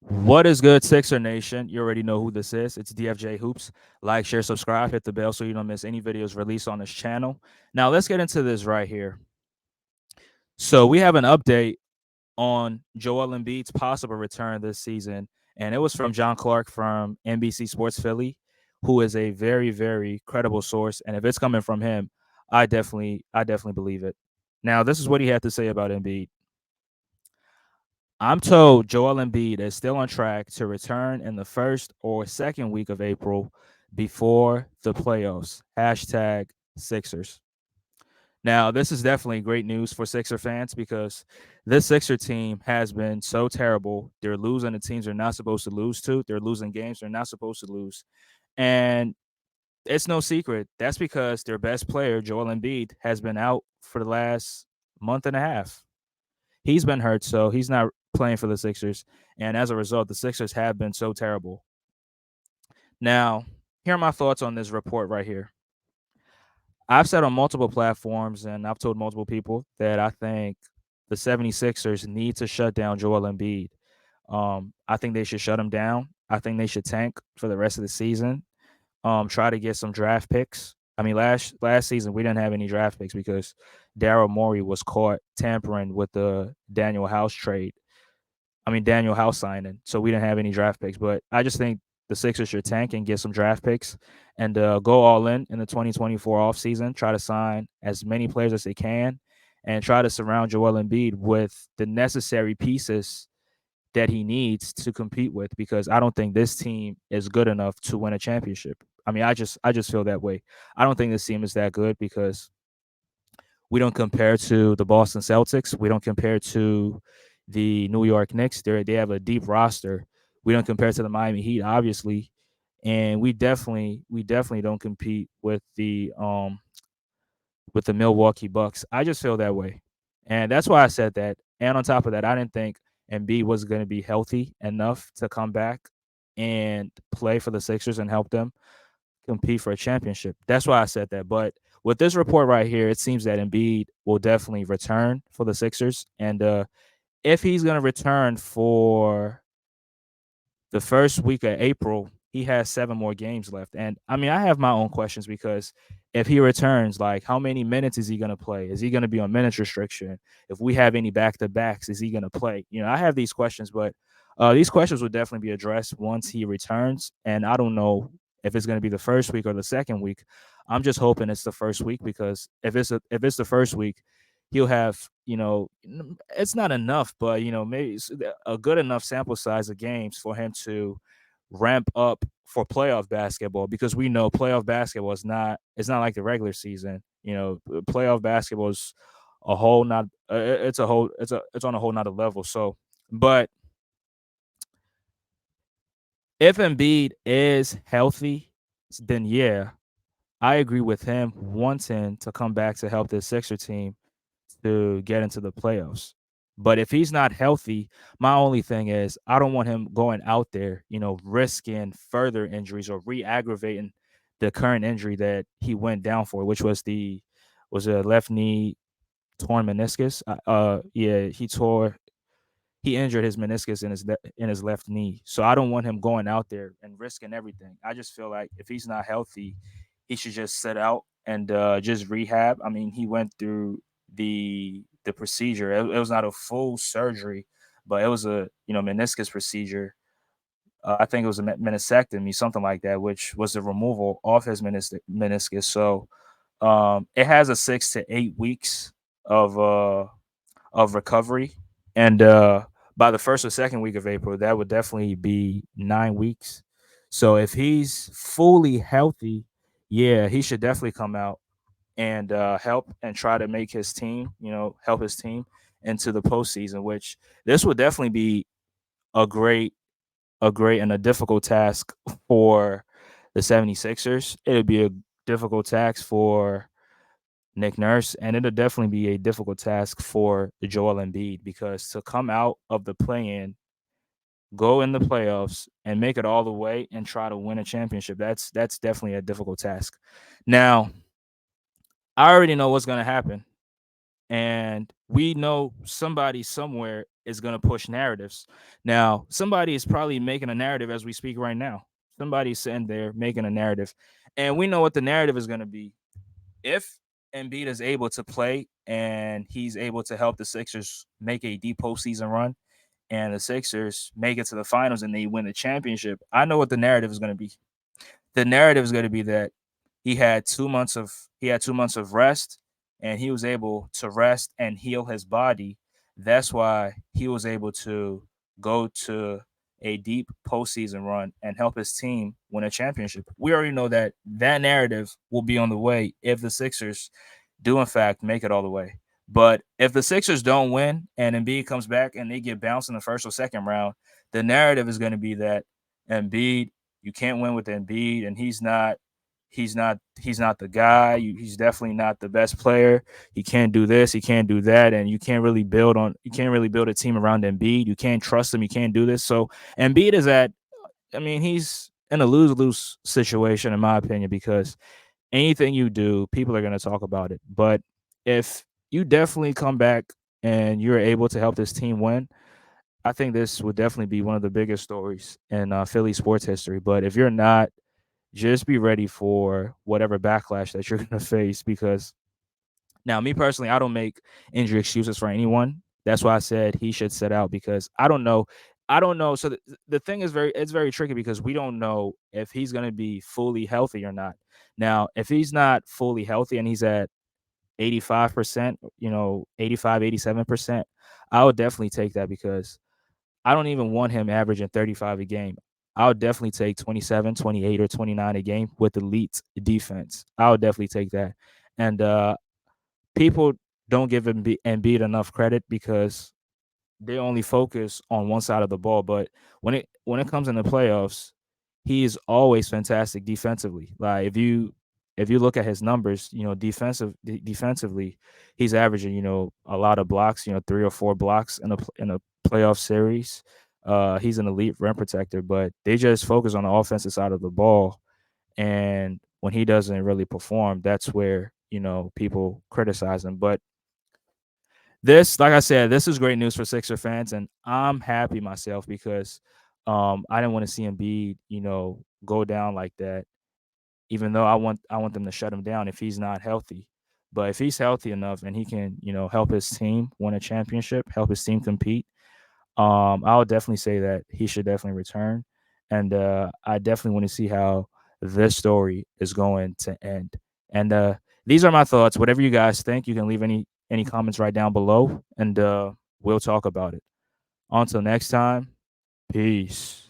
What is good, Sixer Nation? You already know who this is. It's DFJ Hoops. Like, share, subscribe, hit the bell so you don't miss any videos released on this channel. Now, let's get into this right here. So, we have an update on Joel Embiid's possible return this season, and it was from John Clark from NBC Sports Philly, who is a very, very credible source. And if it's coming from him, I definitely believe it. Now, this is what he had to say about Embiid. I'm told Joel Embiid is still on track to return in the first or second week of April before the playoffs. Hashtag Sixers. Now, this is definitely great news for Sixer fans because this Sixer team has been so terrible. They're losing the teams they're not supposed to lose to. They're losing games they're not supposed to lose. And it's no secret. That's because their best player, Joel Embiid, has been out for the last month and a half. He's been hurt, so he's not playing for the Sixers. And as a result, the Sixers have been so terrible. Now, here are my thoughts on this report right here. I've said on multiple platforms and I've told multiple people that I think the 76ers need to shut down Joel Embiid. I think they should shut him down. I think they should tank for the rest of the season. Try to get some draft picks. I mean, last season we didn't have any draft picks because Daryl Morey was caught tampering with the Daniel House signing. So we didn't have any draft picks. But I just think the Sixers should tank and get some draft picks and go all in the 2024 offseason. Try to sign as many players as they can and try to surround Joel Embiid with the necessary pieces that he needs to compete with because I don't think this team is good enough to win a championship. I mean, I just feel that way. I don't think this team is that good because we don't compare to the Boston Celtics. We don't compare to the New York Knicks. They have a deep roster. We don't compare to the Miami Heat, obviously, and we definitely don't compete with the Milwaukee Bucks. I just feel that way, and that's why I said that. And on top of that, I didn't think Embiid was going to be healthy enough to come back and play for the Sixers and help them compete for a championship. That's why I said that. But with this report right here, it seems that Embiid will definitely return for the Sixers. And if he's going to return for the first week of April, he has 7 more games left. And I mean, I have my own questions because if he returns, like how many minutes is he going to play? Is he going to be on minutes restriction? If we have any back to backs, is he going to play? I have these questions, but these questions will definitely be addressed once he returns. And I don't know if it's going to be the first week or the second week. I'm just hoping it's the first week because if it's the first week, he'll have it's not enough, but maybe it's a good enough sample size of games for him to ramp up for playoff basketball because we know playoff basketball is not it's not like the regular season. Playoff basketball is a whole not it's a whole it's on a whole nother level. So, but if Embiid is healthy, then yeah, I agree with him wanting to come back to help this Sixer team to get into the playoffs. But if he's not healthy, my only thing is I don't want him going out there, risking further injuries or re-aggravating the current injury that he went down for, which was a left knee torn meniscus. Yeah, he injured his meniscus in his left knee. So I don't want him going out there and risking everything. I just feel like if he's not healthy, he should just sit out and just rehab. I mean, he went through the procedure. It was not a full surgery, but it was a meniscus procedure. I think it was a meniscectomy, something like that, which was the removal of his meniscus. So it has a 6 to 8 weeks of uh, of recovery, and by the first or second week of April, that would definitely be 9 weeks. So if he's fully healthy, yeah, he should definitely come out and help and try to make his team, help his team into the postseason. Which this would definitely be a great and a difficult task for the 76ers. It'd be a difficult task for Nick Nurse, and it'll definitely be a difficult task for Joel Embiid because to come out of the play-in, go in the playoffs, and make it all the way and try to win a championship, that's definitely a difficult task. Now, I already know what's going to happen, and we know somebody somewhere is going to push narratives. Now, somebody is probably making a narrative as we speak right now. Somebody's sitting there making a narrative, and we know what the narrative is going to be. If Embiid is able to play and he's able to help the Sixers make a deep postseason run, and the Sixers make it to the finals and they win the championship, I know what the narrative is going to be. The narrative is going to be that he had 2 months of rest, and he was able to rest and heal his body. That's why he was able to go to a deep postseason run and help his team win a championship. We already know that that narrative will be on the way if the Sixers do in fact make it all the way. But if the Sixers don't win and Embiid comes back and they get bounced in the first or second round, the narrative is going to be that Embiid, you can't win with Embiid, and he's not the guy. He's definitely not the best player. He can't do this, he can't do that, and you can't really build a team around Embiid. You can't trust him. You can't do this. So Embiid is at, I mean, he's in a lose lose situation in my opinion because anything you do, people are going to talk about it. But if you definitely come back and you're able to help this team win, I think this would definitely be one of the biggest stories in Philly sports history. But if you're not, just be ready for whatever backlash that you're going to face because now, me personally, I don't make injury excuses for anyone. That's why I said he should sit out because I don't know. I don't know. So the thing is it's very tricky because we don't know if he's going to be fully healthy or not. Now, if he's not fully healthy and he's at 85%, 85, 87%, I would definitely take that because I don't even want him averaging 35 a game. I would definitely take 27, 28, or 29 a game with elite defense. I would definitely take that. And people don't give Embiid enough credit because they only focus on one side of the ball. But when it comes in the playoffs, he is always fantastic defensively. Like if you look at his numbers, defensively, he's averaging a lot of blocks, 3 or 4 blocks in a playoff series. He's an elite rim protector, but they just focus on the offensive side of the ball, and when he doesn't really perform, that's where people criticize him. But this, like I said, this is great news for Sixer fans, and I'm happy myself because I didn't want to see Embiid, go down like that. Even though I want them to shut him down if he's not healthy. But if he's healthy enough and he can, help his team win a championship, help his team compete, I would definitely say that he should definitely return. And I definitely want to see how this story is going to end. And these are my thoughts. Whatever you guys think, you can leave any comments right down below, and we'll talk about it. Until next time, peace.